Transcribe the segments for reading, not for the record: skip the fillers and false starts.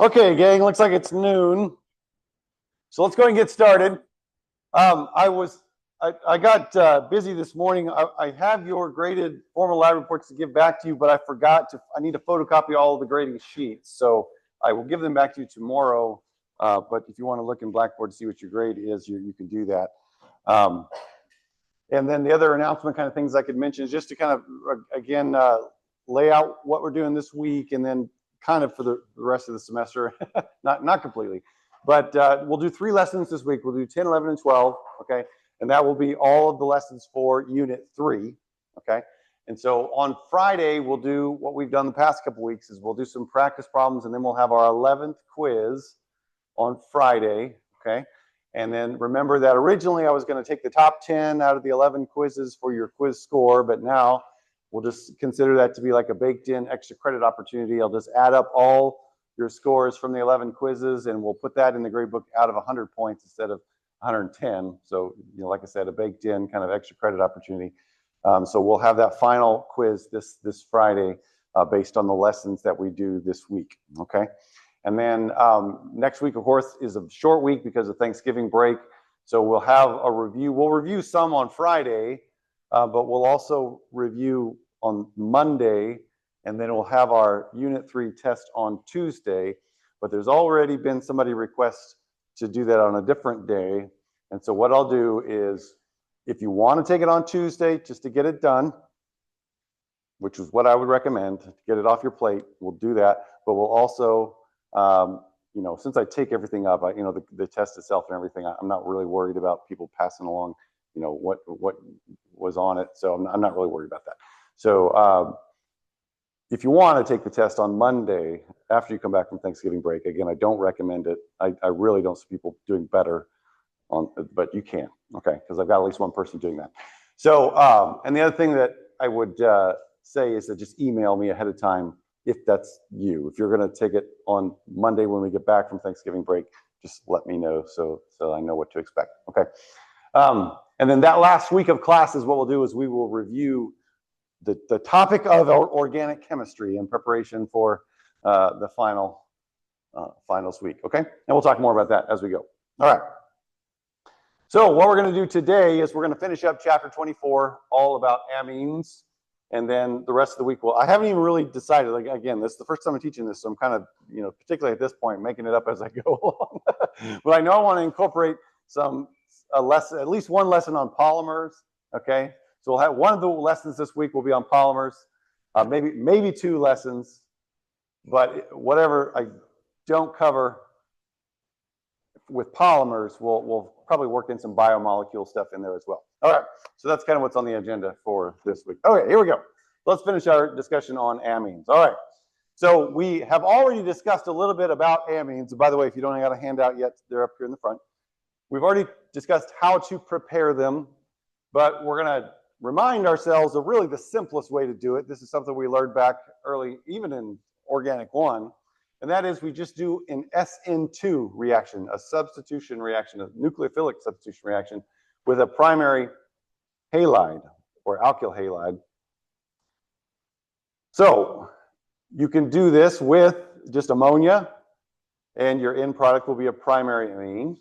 Okay, gang, looks like it's noon. So let's go ahead and get started. I got busy this morning. I have your graded formal lab reports to give back to you, but I need to photocopy all of the grading sheets. So I will give them back to you tomorrow. But if you want to look in Blackboard to see what your grade is, you can do that. And then the other announcement kind of things I could mention is just to kind of, again, lay out what we're doing this week and then kind of for the rest of the semester, not completely. But we'll do 3 lessons this week. We'll do 10, 11, and 12, okay? And that will be all of the lessons for Unit 3, okay? And so on Friday, we'll do what we've done the past couple weeks is we'll do some practice problems, and then we'll have our 11th quiz on Friday, okay? And then remember that originally I was going to take the top 10 out of the 11 quizzes for your quiz score, but now we'll just consider that to be like a baked-in extra credit opportunity. I'll just add up all your scores from the 11 quizzes, and we'll put that in the grade book out of 100 points instead of 110. So, like I said, a baked-in kind of extra credit opportunity. So we'll have that final quiz this Friday based on the lessons that we do this week, okay? And then next week, of course, is a short week because of Thanksgiving break. So we'll have a review. We'll review some on Friday, but we'll also review on Monday, and then we'll have our Unit 3 test on Tuesday. But there's already been somebody request to do that on a different day. And so what I'll do is, if you want to take it on Tuesday just to get it done, which is what I would recommend, to get it off your plate, we'll do that. But we'll also, since I take everything up, the test itself and everything, I'm not really worried about people passing along, what was on it. So I'm not really worried about that. So if you want to take the test on Monday after you come back from Thanksgiving break, again, I don't recommend it. I really don't see people doing better but you can, okay? Because I've got at least one person doing that. So, and the other thing that I would say is to just email me ahead of time if that's you. If you're going to take it on Monday when we get back from Thanksgiving break, just let me know so I know what to expect, okay? And then that last week of classes, what we'll do is we will review the topic of organic chemistry in preparation for the finals week, okay? And we'll talk more about that as we go. All right. So what we're going to do today is we're going to finish up chapter 24, all about amines. And then the rest of the week, I haven't even really decided. Like, again, this is the first time I'm teaching this, so I'm kind of, particularly at this point, making it up as I go along. But I know I want to incorporate at least one lesson on polymers, okay? So we'll have one of the lessons this week will be on polymers, maybe 2 lessons, but whatever I don't cover with polymers, we'll probably work in some biomolecule stuff in there as well. All right, so that's kind of what's on the agenda for this week. Okay, here we go. Let's finish our discussion on amines. All right, so we have already discussed a little bit about amines. By the way, if you don't have a handout yet, they're up here in the front. We've already discussed how to prepare them, but we're going to remind ourselves of really the simplest way to do it. This is something we learned back early, even in Organic 1. And that is we just do an SN2 reaction, a substitution reaction, a nucleophilic substitution reaction with a primary halide or alkyl halide. So you can do this with just ammonia and your end product will be a primary amine.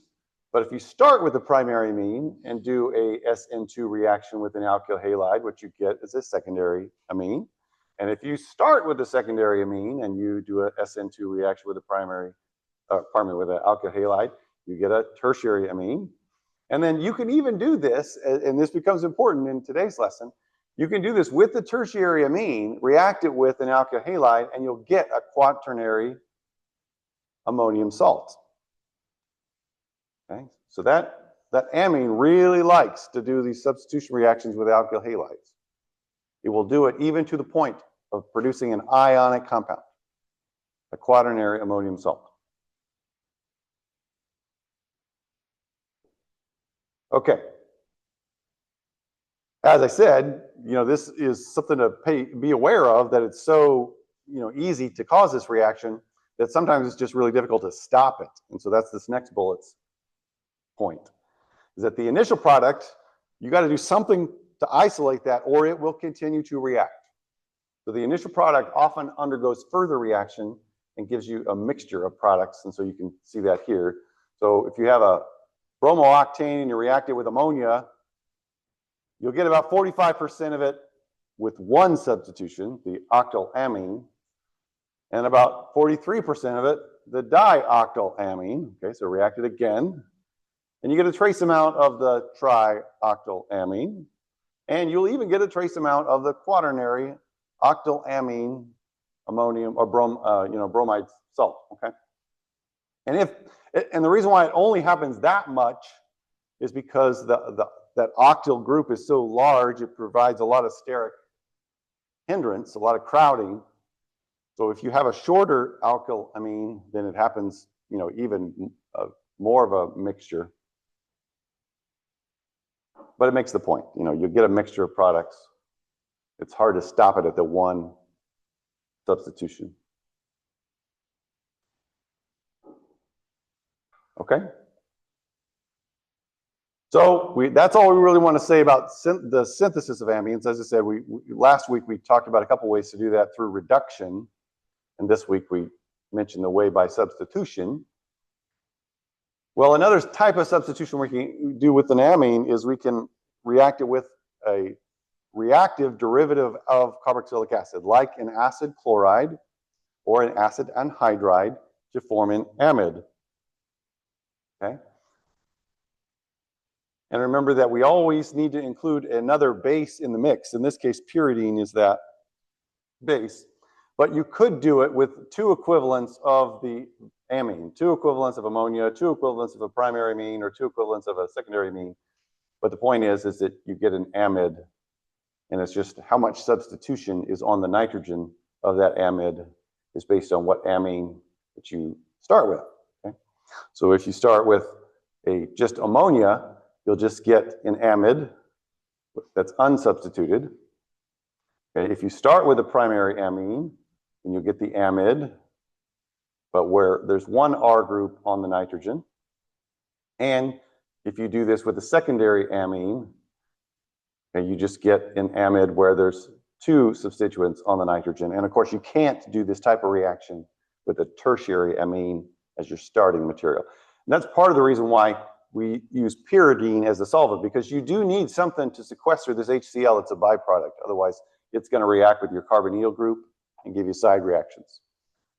But if you start with a primary amine and do a SN2 reaction with an alkyl halide, what you get is a secondary amine. And if you start with a secondary amine and you do a SN2 reaction with a with an alkyl halide, you get a tertiary amine. And then you can even do this, and this becomes important in today's lesson, you can do this with the tertiary amine, react it with an alkyl halide, and you'll get a quaternary ammonium salt. Okay, so that amine really likes to do these substitution reactions with alkyl halides. It will do it even to the point of producing an ionic compound, a quaternary ammonium salt. Okay. As I said, this is something to be aware of, that it's so, easy to cause this reaction that sometimes it's just really difficult to stop it. And so that's this next bullet's point, is that the initial product, you got to do something to isolate that, or it will continue to react. So the initial product often undergoes further reaction and gives you a mixture of products, and so you can see that here. So if you have a bromooctane and you react it with ammonia, you'll get about 45% of it with one substitution, the octylamine, and about 43% of it, the dioctylamine. Okay, so react it again, and you get a trace amount of the trioctylamine, and you'll even get a trace amount of the quaternary octylamine ammonium or bromide salt. Okay, and the reason why it only happens that much is because that octyl group is so large, it provides a lot of steric hindrance, a lot of crowding. So if you have a shorter alkylamine, then it happens, even more of a mixture. But it makes the point. You get a mixture of products. It's hard to stop it at the one substitution. Okay. So that's all we really want to say about the synthesis of amines. As I said, last week we talked about a couple ways to do that through reduction, and this week we mentioned the way by substitution. Well, another type of substitution we can do with an amine is we can react it with a reactive derivative of carboxylic acid, like an acid chloride or an acid anhydride, to form an amide. Okay. And remember that we always need to include another base in the mix. In this case, pyridine is that base. But you could do it with two equivalents of the amine, two equivalents of ammonia, two equivalents of a primary amine, or two equivalents of a secondary amine. But the point is that you get an amide, and it's just how much substitution is on the nitrogen of that amide is based on what amine that you start with. Okay? So if you start with just ammonia, you'll just get an amide that's unsubstituted. Okay? If you start with a primary amine, then you'll get the amide, but where there's one R group on the nitrogen. And if you do this with a secondary amine, okay, you just get an amide where there's two substituents on the nitrogen. And of course, you can't do this type of reaction with a tertiary amine as your starting material. And that's part of the reason why we use pyridine as a solvent, because you do need something to sequester this HCl. It's a byproduct. Otherwise, it's going to react with your carbonyl group and give you side reactions.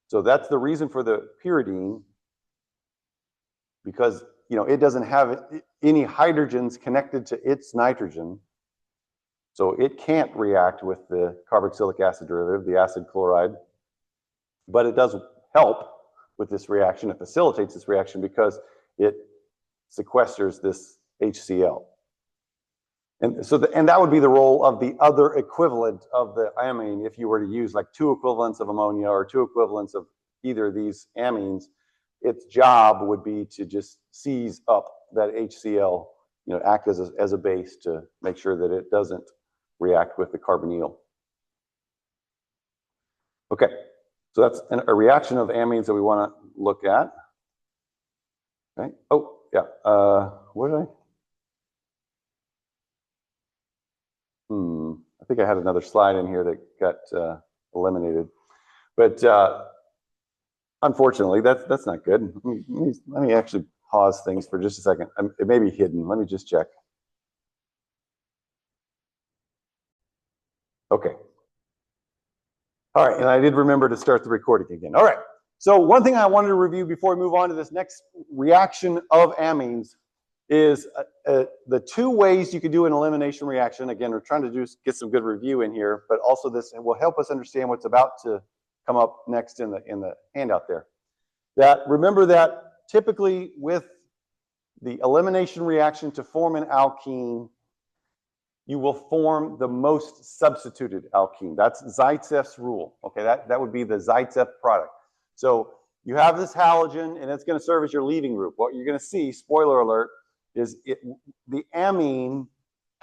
So that's the reason for the pyridine, because it doesn't have any hydrogens connected to its nitrogen. So it can't react with the carboxylic acid derivative, the acid chloride. But it does help with this reaction. It facilitates this reaction because it sequesters this HCl. And so that would be the role of the other equivalent of the amine if you were to use like two equivalents of ammonia or two equivalents of either of these amines. Its job would be to just seize up that HCl, act as a base to make sure that it doesn't react with the carbonyl. Okay, so that's a reaction of amines that we want to look at. Okay. Oh, yeah. What did I? I think I had another slide in here that got eliminated, but unfortunately, that's not good. Let me actually pause things for just a second. It may be hidden. Let me just check. Okay. All right, and I did remember to start the recording again. All right. So one thing I wanted to review before we move on to this next reaction of amines is the two ways you can do an elimination reaction. Again, we're trying to get some good review in here, but also this will help us understand what's about to come up next in the handout there. Remember that typically with the elimination reaction to form an alkene, you will form the most substituted alkene. That's Zaitsev's rule. Okay, that would be the Zaitsev product. So you have this halogen, and it's going to serve as your leaving group. What you're going to see, spoiler alert, is the amine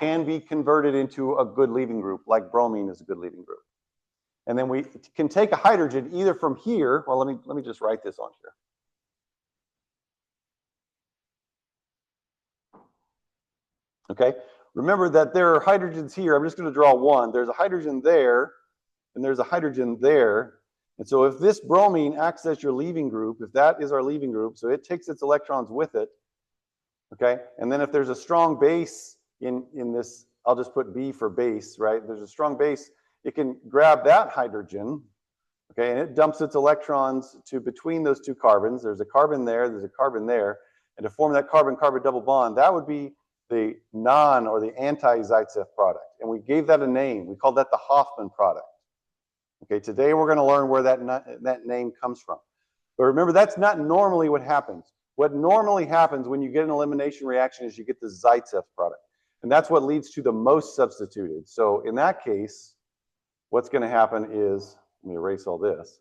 can be converted into a good leaving group, like bromine is a good leaving group. And then we can take a hydrogen either from here. Well, let me just write this on here. Okay, remember that there are hydrogens here. I'm just going to draw one. There's a hydrogen there, and there's a hydrogen there. And so if this bromine acts as your leaving group, if that is our leaving group, so it takes its electrons with it, okay? And then if there's a strong base in this, I'll just put B for base, right? There's a strong base, it can grab that hydrogen, okay, and it dumps its electrons to between those two carbons. There's a carbon there, there's a carbon there, and to form that carbon-carbon double bond, that would be the non or the anti-Zaitsev product. And we gave that a name. We called that the Hoffman product. Okay, today we're going to learn where that name comes from. But remember, that's not normally what happens. What normally happens when you get an elimination reaction is you get the Zaitsev product. And that's what leads to the most substituted. So in that case, what's going to happen is, let me erase all this.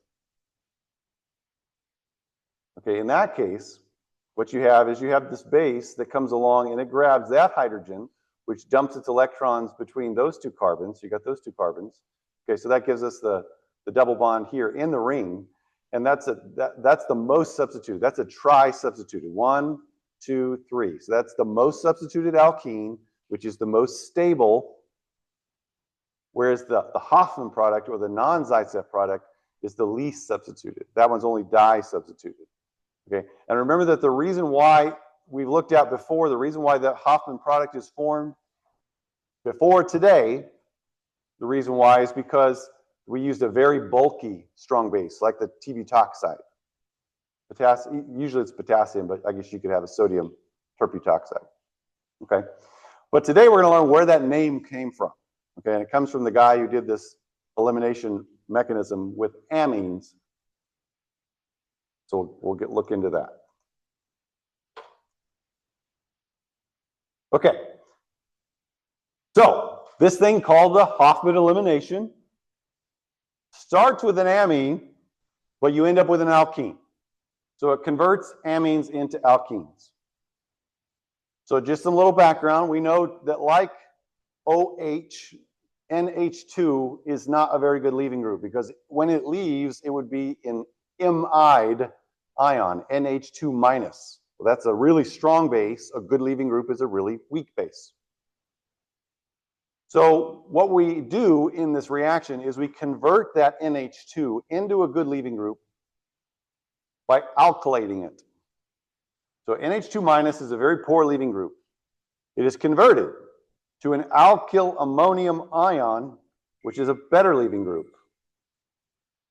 Okay, in that case, what you have is you have this base that comes along and it grabs that hydrogen, which dumps its electrons between those two carbons. So you got those two carbons. Okay, so that gives us the double bond here in the ring, and that's the most substituted. That's a tri-substituted. 1, 2, 3. So that's the most substituted alkene, which is the most stable, whereas the Hoffman product or the non-Zaitsev product is the least substituted. That one's only di-substituted. Okay, and remember that the reason why we've looked at before, the reason why the Hoffman product is formed before today, the reason why is because we used a very bulky strong base, like the t-butoxide. Usually it's potassium, but I guess you could have a sodium terbutoxide. Okay, but today we're going to learn where that name came from. Okay, and it comes from the guy who did this elimination mechanism with amines. So we'll look into that. Okay, so this thing called the Hoffman elimination starts with an amine, but you end up with an alkene. So it converts amines into alkenes. So just some little background. We know that like OH, NH2 is not a very good leaving group because when it leaves, it would be an imide ion, NH2 minus. Well, that's a really strong base. A good leaving group is a really weak base. So what we do in this reaction is we convert that NH2 into a good leaving group by alkylating it. So NH2 minus is a very poor leaving group. It is converted to an alkyl ammonium ion, which is a better leaving group.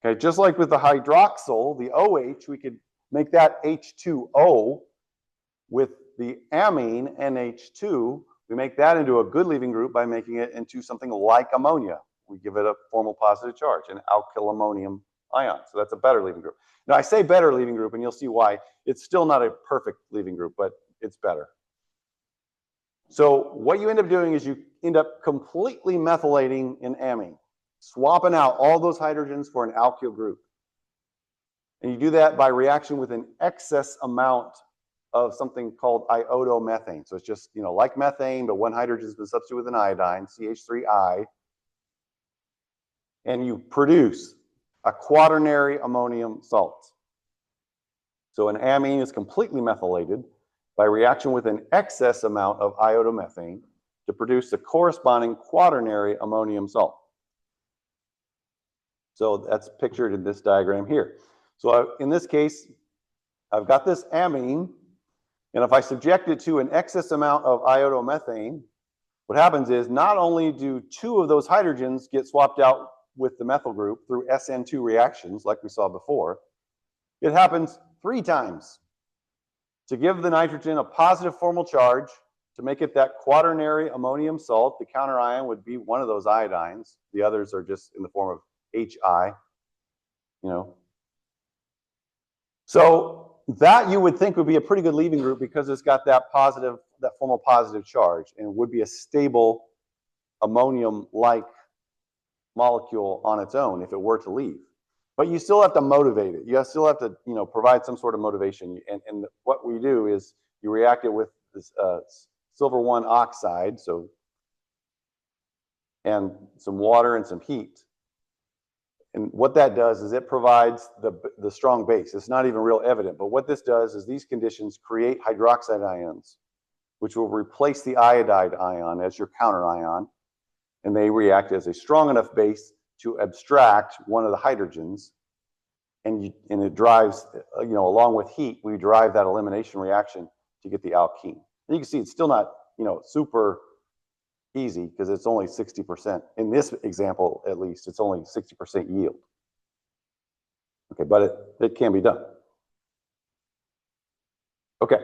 Okay, just like with the hydroxyl, the OH, we could make that H2O with the amine NH2. We make that into a good leaving group by making it into something like ammonia. We give it a formal positive charge, an alkyl ammonium ion. So that's a better leaving group. Now I say better leaving group, and you'll see why. It's still not a perfect leaving group, but it's better. So what you end up doing is you end up completely methylating an amine, swapping out all those hydrogens for an alkyl group. And you do that by reaction with an excess amount of something called iodomethane. So it's just, like methane, but one hydrogen has been substituted with an iodine, CH3I, and you produce a quaternary ammonium salt. So an amine is completely methylated by reaction with an excess amount of iodomethane to produce the corresponding quaternary ammonium salt. So that's pictured in this diagram here. So in this case, I've got this amine, and if I subject it to an excess amount of iodomethane, what happens is not only do 2 of those hydrogens get swapped out with the methyl group through SN2 reactions like we saw before, it happens 3 times to give the nitrogen a positive formal charge to make it that quaternary ammonium salt. The counter ion would be one of those iodines. The others are just in the form of HI, So that you would think would be a pretty good leaving group because it's got that formal positive charge, and would be a stable ammonium-like molecule on its own if it were to leave. But you still have to motivate it. You still have to, provide some sort of motivation. And what we do is you react it with this silver 1 oxide, and some water and some heat. And what that does is it provides the strong base. It's not even real evident, but what this does is these conditions create hydroxide ions. which will replace the iodide ion as your counter ion, and they react as a strong enough base to abstract one of the hydrogens, and it drives, along with heat, we drive that elimination reaction to get the alkene. And you can see it's still not, super easy because it's only 60%. In this example, at least, it's only 60% yield. Okay, but it can be done. Okay,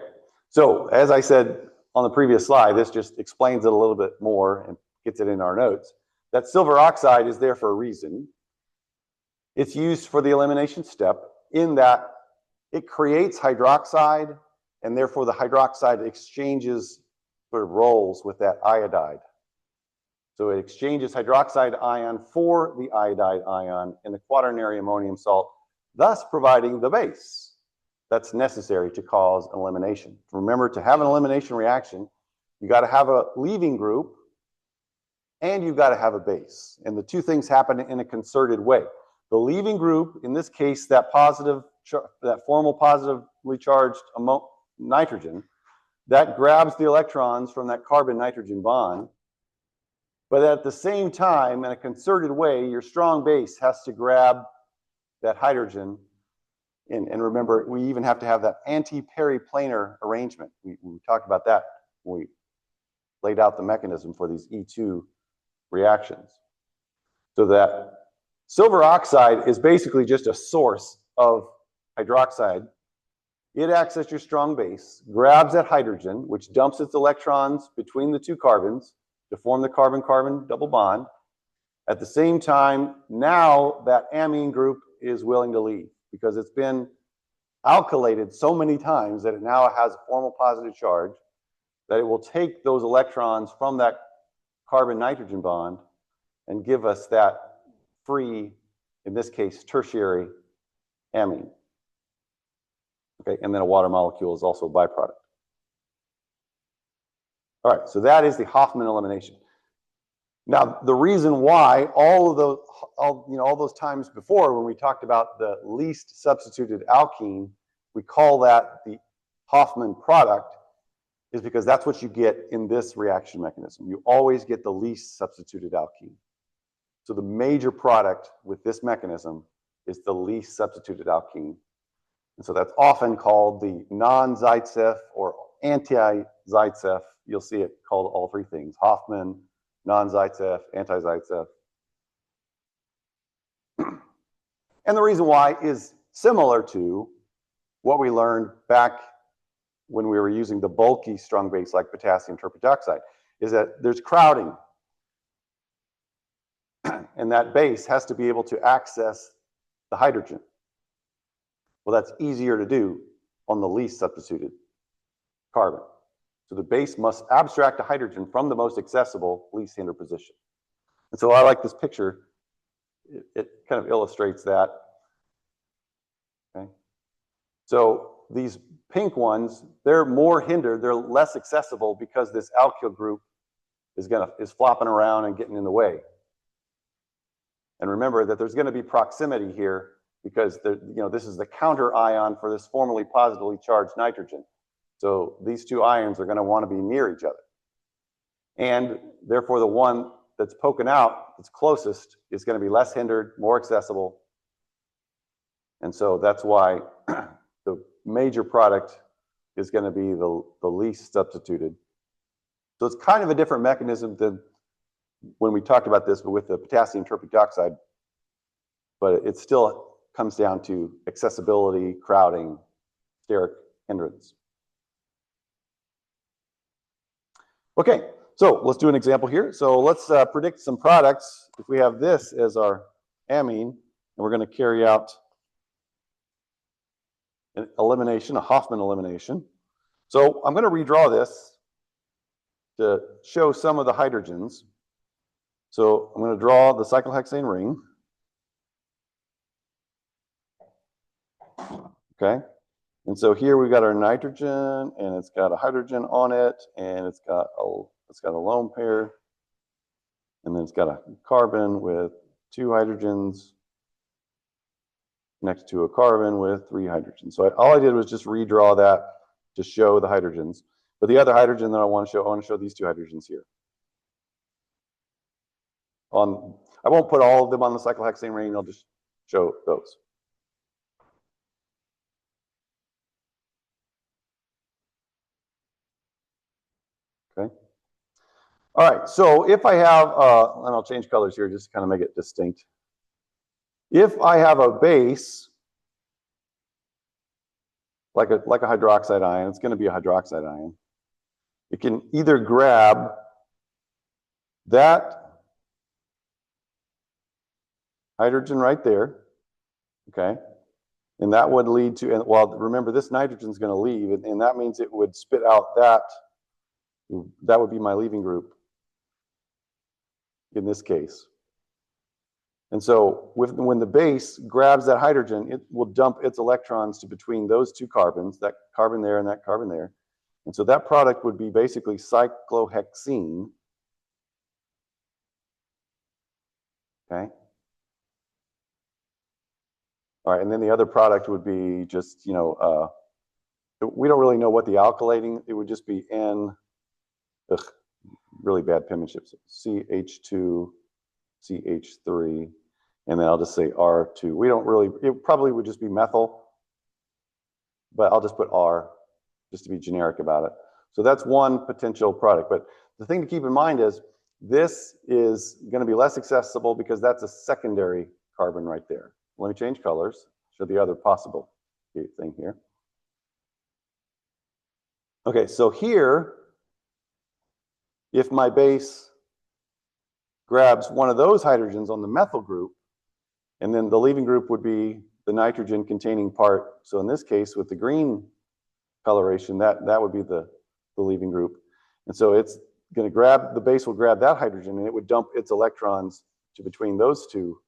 so as I said on the previous slide, this just explains it a little bit more and gets it in our notes. That silver oxide is there for a reason. It's used for the elimination step in that it creates hydroxide, and therefore the hydroxide exchanges sort of roles with that iodide. So it exchanges hydroxide ion for the iodide ion in the quaternary ammonium salt, thus providing the base that's necessary to cause elimination. Remember, to have an elimination reaction, you got to have a leaving group and you've got to have a base. And the two things happen in a concerted way. The leaving group, in this case, that formal positively charged nitrogen, that grabs the electrons from that carbon-nitrogen bond. But at the same time, in a concerted way, your strong base has to grab that hydrogen. And remember, we even have to have that anti-periplanar arrangement. We talked about that when we laid out the mechanism for these E2 reactions. So that silver oxide is basically just a source of hydroxide. It acts as your strong base, grabs that hydrogen, which dumps its electrons between the two carbons to form the carbon-carbon double bond. At the same time, now that amine group is willing to leave because it's been alkylated so many times that it now has a formal positive charge that it will take those electrons from that carbon-nitrogen bond and give us that free, in this case, tertiary amine. Okay, and then a water molecule is also a byproduct. All right, so that is the Hofmann elimination. Now, the reason why all those times before when we talked about the least substituted alkene, we call that the Hofmann product, is because that's what you get in this reaction mechanism. You always get the least substituted alkene. So the major product with this mechanism is the least substituted alkene. And so that's often called the non-Zaitsev or anti-Zaitsev. You'll see it called all three things: Hofmann, non-Zaitsev, anti-Zaitsev. And the reason why is similar to what we learned back when we were using the bulky strong base like potassium terpetoxide, is that there's crowding. And that base has to be able to access the hydrogen. Well, that's easier to do on the least substituted carbon. So the base must abstract the hydrogen from the most accessible, least hindered position. And so I like this picture. It kind of illustrates that. Okay. So these pink ones, they're more hindered, they're less accessible because this alkyl group is flopping around and getting in the way. And remember that there's going to be proximity here because this is the counter ion for this formally positively charged nitrogen. So these two ions are going to want to be near each other. And therefore the one that's poking out, that's closest, is going to be less hindered, more accessible. And so that's why the major product is going to be the least substituted. So it's kind of a different mechanism than when we talked about this, but with the potassium terpetoxide, but it still comes down to accessibility, crowding, steric hindrance. Okay, so let's do an example here. So let's predict some products. If we have this as our amine, and we're going to carry out an elimination, a Hofmann elimination. So I'm going to redraw this to show some of the hydrogens. So I'm going to draw the cyclohexane ring. Okay, and so here we've got our nitrogen, and it's got a hydrogen on it, and it's got a lone pair, and then it's got a carbon with 2 hydrogens next to a carbon with 3 hydrogens. So all I did was just redraw that to show the hydrogens. But the other hydrogen that I want to show these two hydrogens here. I won't put all of them on the cyclohexane ring, I'll just show those. Okay. All right, so if I have, and I'll change colors here just to kind of make it distinct. If I have a base, like a hydroxide ion, it's going to be a hydroxide ion. It can either grab that hydrogen right there, okay, and that would lead to, and well, remember this nitrogen is going to leave, and that means it would spit out that would be my leaving group in this case. And so when the base grabs that hydrogen, it will dump its electrons to between those two carbons, that carbon there and that carbon there. And so that product would be basically cyclohexene. Okay. All right, and then the other product would be just, you know, we don't really know what the alkylating, it would just be N, really bad penmanship, CH2, CH3, and then I'll just say R2. We don't really, it probably would just be methyl, but I'll just put R just to be generic about it. So that's one potential product. But the thing to keep in mind is this is going to be less accessible because that's a secondary carbon right there. Let me change colors, show the other possible thing here. Okay, so here, if my base grabs one of those hydrogens on the methyl group, and then the leaving group would be the nitrogen containing part. So in this case, with the green coloration, that would be the leaving group. And so it's going to grab, the base will grab that hydrogen and it would dump its electrons to between those two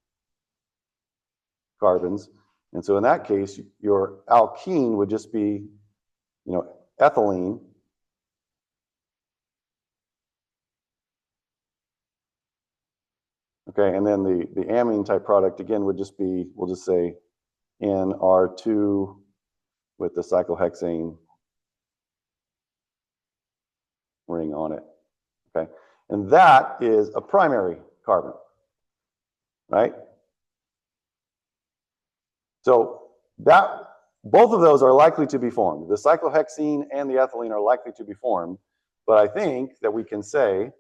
carbons. And so in that case, your alkene would just be, you know, ethylene. Okay, and then the amine type product again would just be, we'll just say NR2 with the cyclohexane ring on it. Okay, and that is a primary carbon, right? So that both of those are likely to be formed. The cyclohexene and the ethylene are likely to be formed, but I think that we can say,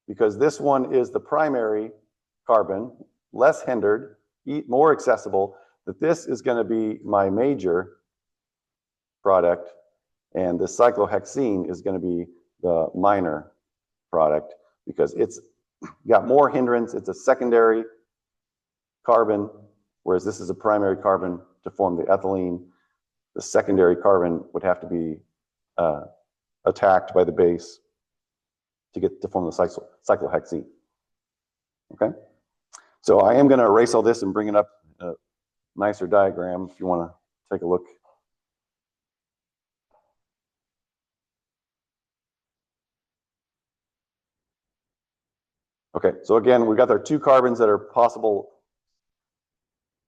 because this one is the primary carbon, less hindered, more accessible, that this is going to be my major product, and the cyclohexene is going to be the minor product because it's got more hindrance. It's a secondary carbon, whereas this is a primary carbon to form the ethylene. The secondary carbon would have to be attacked by the base to form the cyclohexene. Okay, so I am going to erase all this and bring it up a nicer diagram if you want to take a look. Okay, so again, we've got our two carbons that are possible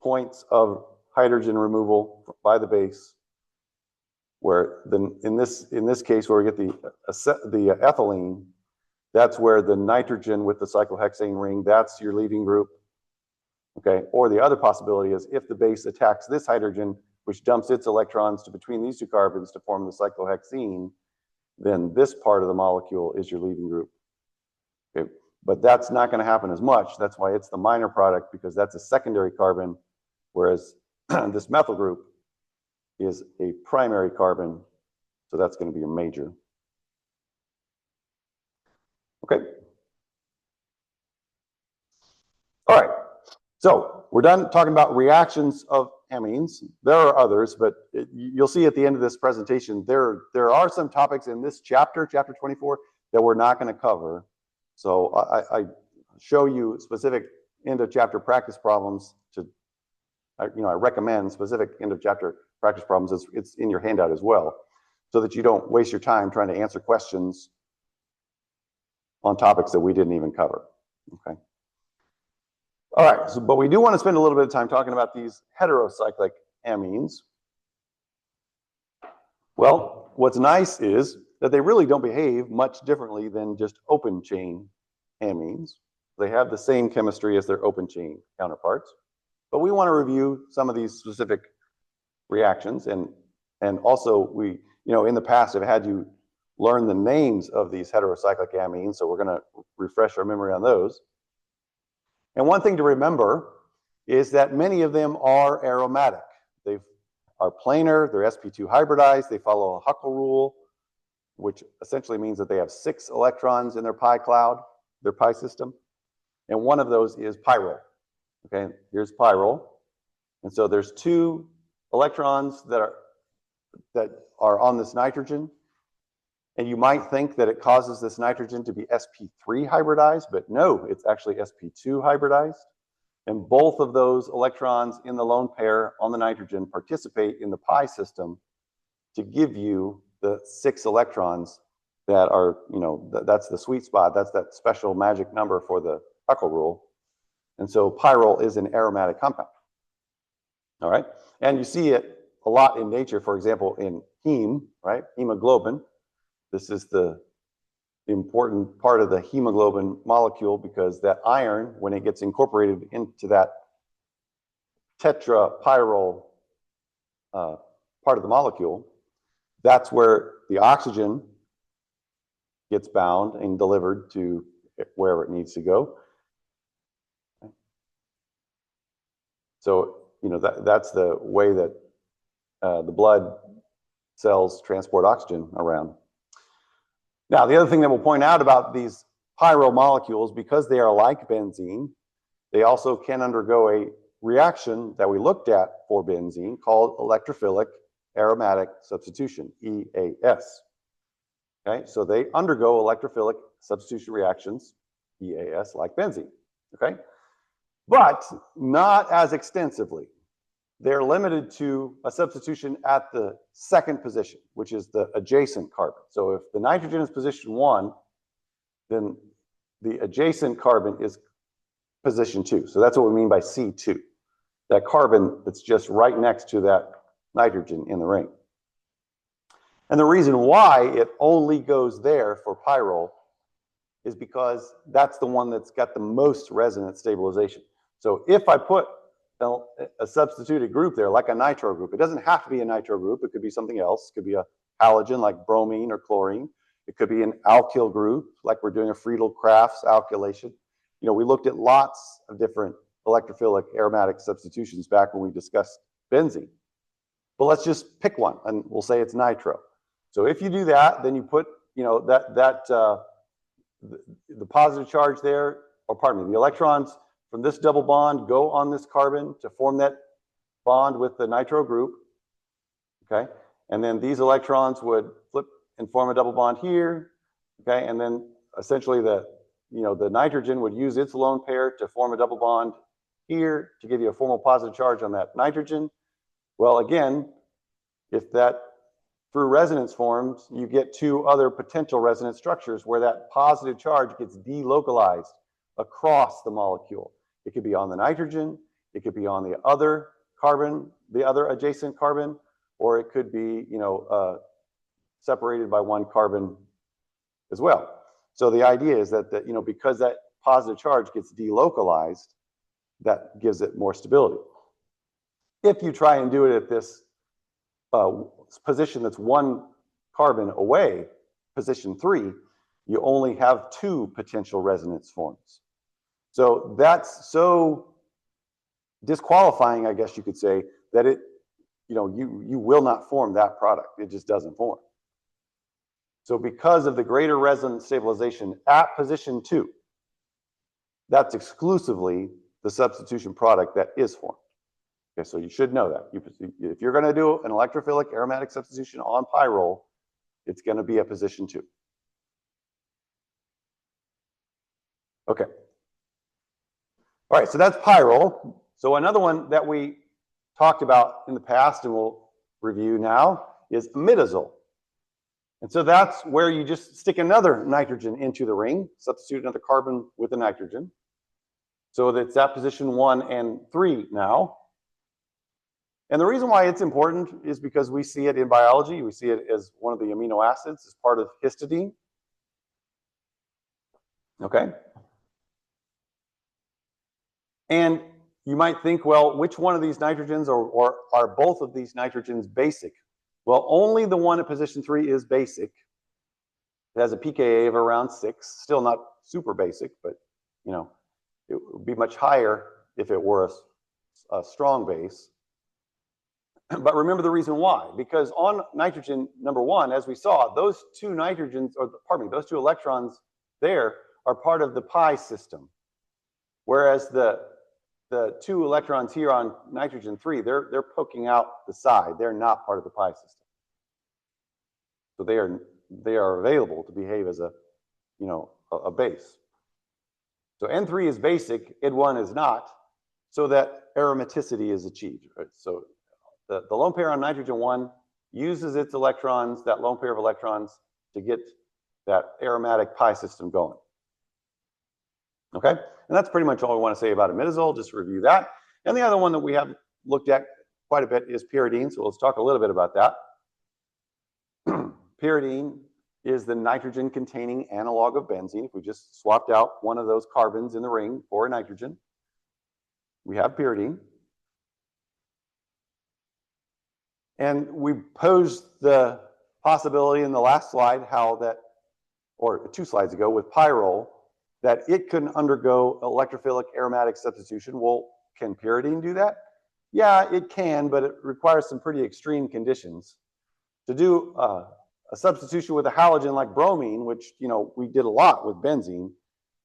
points of hydrogen removal by the base, where then in this case where we get the ethylene, that's where the nitrogen with the cyclohexane ring, that's your leaving group. Okay, or the other possibility is if the base attacks this hydrogen, which dumps its electrons to between these two carbons to form the cyclohexene, then this part of the molecule is your leaving group. Okay, but that's not going to happen as much. That's why it's the minor product, because that's a secondary carbon, whereas this methyl group is a primary carbon, so that's going to be a major. Okay. All right. So we're done talking about reactions of amines. There are others, but you'll see at the end of this presentation, there are some topics in this chapter, chapter 24, that we're not going to cover. So I show you specific end of chapter practice problems to, I recommend specific end of chapter practice problems. It's in your handout as well, so that you don't waste your time trying to answer questions on topics that we didn't even cover. Okay. All right, so, but we do want to spend a little bit of time talking about these heterocyclic amines. Well, what's nice is that they really don't behave much differently than just open chain amines. They have the same chemistry as their open chain counterparts. But we want to review some of these specific reactions, and also we, in the past have had you learn the names of these heterocyclic amines, so we're going to refresh our memory on those. And one thing to remember is that many of them are aromatic. They are planar, they're sp2 hybridized, they follow a Huckel rule, which essentially means that they have 6 electrons in their pi cloud, their pi system, and one of those is pyrrole. Okay, here's pyrrole, and so there's 2 electrons that are on this nitrogen, and you might think that it causes this nitrogen to be sp3 hybridized, but no, it's actually sp2 hybridized. And both of those electrons in the lone pair on the nitrogen participate in the pi system to give you the 6 electrons that are, that's the sweet spot. That's that special magic number for the Huckel rule. And so pyrrole is an aromatic compound. All right. And you see it a lot in nature, for example, in heme, right? Hemoglobin. This is the important part of the hemoglobin molecule, because that iron, when it gets incorporated into that tetrapyrrole part of the molecule, that's where the oxygen gets bound and delivered to wherever it needs to go. So, that's the way that the blood cells transport oxygen around. Now, the other thing that we'll point out about these pyrrole molecules, because they are like benzene, they also can undergo a reaction that we looked at for benzene called electrophilic aromatic substitution, EAS. Okay, so they undergo electrophilic substitution reactions, EAS, like benzene. Okay, but not as extensively. They're limited to a substitution at the second position, which is the adjacent carbon. So if the nitrogen is position 1, then the adjacent carbon is position 2. So that's what we mean by C2, that carbon that's just right next to that nitrogen in the ring. And the reason why it only goes there for pyrrole is because that's the one that's got the most resonance stabilization. So if I put a substituted group there, like a nitro group, it doesn't have to be a nitro group. It could be something else. It could be a halogen like bromine or chlorine. It could be an alkyl group, like we're doing a Friedel-Crafts alkylation. We looked at lots of different electrophilic aromatic substitutions back when we discussed benzene. But let's just pick one, and we'll say it's nitro. So if you do that, then you put, the positive charge there, or pardon me, the electrons from this double bond go on this carbon to form that bond with the nitro group, okay? And then these electrons would flip and form a double bond here, okay? And then essentially the nitrogen would use its lone pair to form a double bond here to give you a formal positive charge on that nitrogen. Well, again, if that through resonance forms, you get 2 other potential resonance structures where that positive charge gets delocalized across the molecule. It could be on the nitrogen, it could be on the other carbon, the other adjacent carbon, or it could be, separated by 1 carbon as well. So the idea is that, because that positive charge gets delocalized, that gives it more stability. If you try and do it at this position that's 1 carbon away, position 3, you only have 2 potential resonance forms. So that's so disqualifying, I guess you could say, that you will not form that product. It just doesn't form. So because of the greater resonance stabilization at position 2, that's exclusively the substitution product that is formed. Okay, so you should know that. If you're going to do an electrophilic aromatic substitution on pyrrole, it's going to be at position 2. Okay. All right, so that's pyrrole. So another one that we talked about in the past and we'll review now is imidazole. And so that's where you just stick another nitrogen into the ring, substitute another carbon with a nitrogen. So that's at position 1 and 3 now. And the reason why it's important is because we see it in biology. We see it as one of the amino acids, as part of histidine. Okay? And you might think, well, which one of these nitrogens or are both of these nitrogens basic? Well, only the one at position 3 is basic. It has a pKa of around 6, still not super basic, but you know, it would be much higher if it were a strong base. But remember the reason why, because on nitrogen number 1, as we saw, those two nitrogens, or pardon me, those two electrons there are part of the pi system. Whereas the two electrons here on nitrogen 3, they're poking out the side. They're not part of the pi system. So they are available to behave as a, you know, a base. So N3 is basic, N1 is not, so that aromaticity is achieved. Right? So the lone pair on nitrogen 1 uses its electrons, that lone pair of electrons, to get that aromatic pi system going. Okay, and that's pretty much all we want to say about imidazole, just to review that. And the other one that we have looked at quite a bit is pyridine, so let's talk a little bit about that. Pyridine is the nitrogen-containing analog of benzene. If we just swapped out one of those carbons in the ring for a nitrogen, we have pyridine. And we posed the possibility in the last slide how that, or 2 slides ago with pyrrole, that it can undergo electrophilic aromatic substitution. Well, can pyridine do that? Yeah, it can, but it requires some pretty extreme conditions. To do a substitution with a halogen like bromine, which, you know, we did a lot with benzene,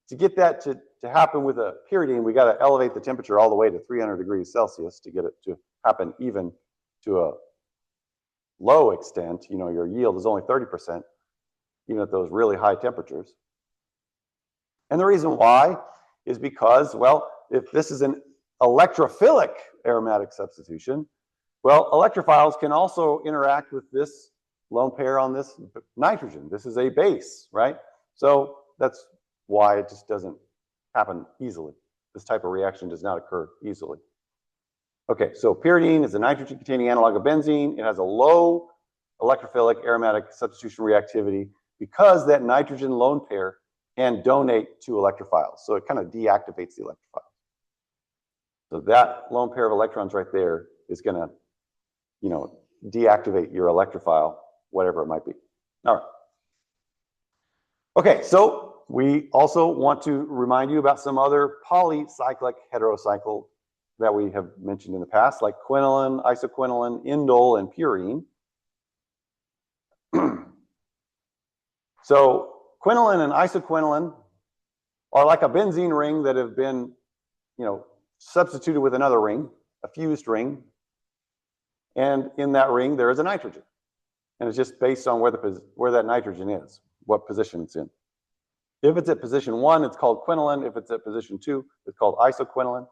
to get that to happen with a pyridine, we got to elevate the temperature all the way to 300 degrees Celsius to get it to happen even to a low extent. You know, your yield is only 30%, even at those really high temperatures. And the reason why is because, well, if this is an electrophilic aromatic substitution, well, electrophiles can also interact with this lone pair on this nitrogen. This is a base, right? So that's why it just doesn't happen easily. This type of reaction does not occur easily. Okay, so pyridine is a nitrogen-containing analog of benzene. It has a low electrophilic aromatic substitution reactivity because that nitrogen lone pair can donate to electrophiles. So it kind of deactivates the electrophile. So that lone pair of electrons right there is going to, you know, deactivate your electrophile, whatever it might be. All right. Okay, so we also want to remind you about some other polycyclic heterocycle that we have mentioned in the past, like quinoline, isoquinoline, indole, and purine. So quinoline and isoquinoline are like a benzene ring that have been, you know, substituted with another ring, a fused ring. And in that ring, there is a nitrogen. And it's just based on where that nitrogen is, what position it's in. If it's at position 1, it's called quinoline. If it's at position 2, it's called isoquinoline.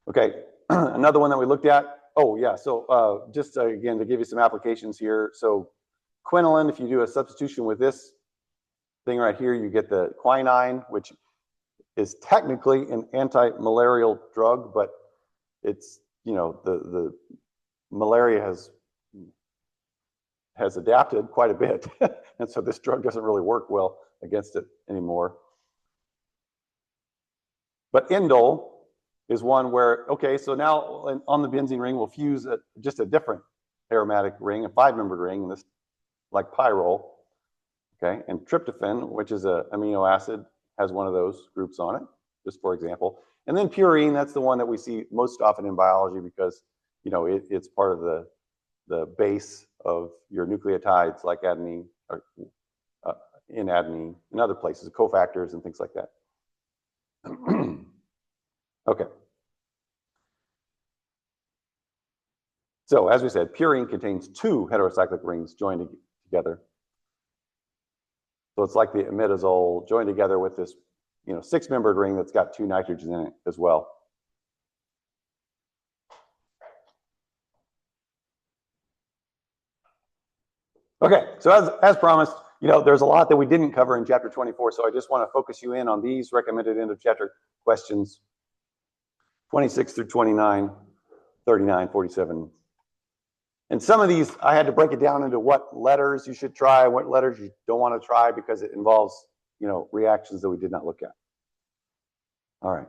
Okay, another one that we looked at. Oh, yeah, so just again, to give you some applications here. So quinoline, if you do a substitution with this thing right here, you get the quinine, which is technically an anti-malarial drug, but it's, you know, the malaria has adapted quite a bit. And so this drug doesn't really work well against it anymore. But indole is one where, okay, so now on the benzene ring, we'll fuse just a different aromatic ring, a 5-membered ring, and this like pyrrole, okay? And tryptophan, which is an amino acid, has one of those groups on it, just for example. And then purine, that's the one that we see most often in biology because, you know, it's part of the base of your nucleotides like adenine, or in adenine, and other places, cofactors and things like that. Okay. So as we said, purine contains 2 heterocyclic rings joined together. So it's like the imidazole joined together with this, you know, 6-membered ring that's got 2 nitrogens in it as well. Okay, so as promised, you know, there's a lot that we didn't cover in chapter 24, so I just want to focus you in on these recommended end of chapter questions 26 through 29. 39, 47. And some of these, I had to break it down into what letters you should try, what letters you don't want to try, because it involves, you know, reactions that we did not look at. All right.